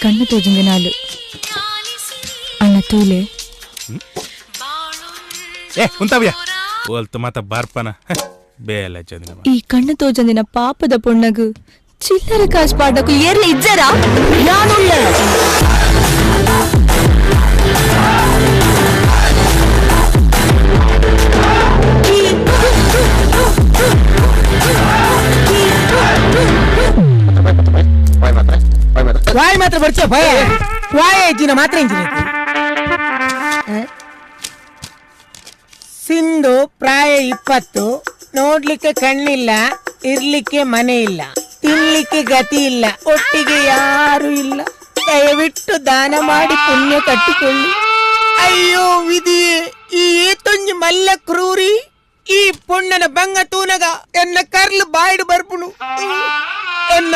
ಕಣ್ಣು ತೋಜುಂದೆ ನಾಲು ಅಣ್ಣ ತೂಲೆ ಉಂತವ್ಯ ಓಲ್ತು ಮಾತ ಬಾರ್ಪನ ಬೇಲ ಈ ಕಣ್ಣು ತೋಜಂದಿನ ಪಾಪದ ಪೊಣ್ಣಗು ಚಿಲ್ಲರೆ ಕಾಸು ಪಾಡಕು ಏರ್ಲ ಇಜ್ಜರ ಯಾನುಳ್ಳ ವಾಯ್ ಮಾತ್ರ ಬರ್ಚ ಭಯ ವಾಯ ಇಜ್ಜಿನ ಮಾತ್ರ ಇಂಜಿನ ಸಿಂಧು ಪ್ರಾಯ 20, ನೋಡ್ಲಿಕ್ಕೆ ಕಣ್ಣಿಲ್ಲ, ಇರ್ಲಿಕ್ಕೆ ಮನೆ ಇಲ್ಲ, ತಿನ್ಲಿಕ್ಕೆ ಗತಿ ಇಲ್ಲ, ಒಟ್ಟಿಗೆ ಯಾರು ಇಲ್ಲ. ದಯವಿಟ್ಟು ದಾನ ಮಾಡಿ ಪುಣ್ಯ ಕಟ್ಟಿಕೊಳ್ಳಿ. ಅಯ್ಯೋ ವಿಧಿಯೇ, ಈ ಏತೊಂಜಿ ಮಲ್ಲ ಕ್ರೂರಿ ಈ ಪುಣ್ಣನ ಬಂಗ ತೂನಗ ಎನ್ನ ಕರ್ಲು ಬಾಯ್ಡು ಬರ್ಪುಣು ಎನ್ನ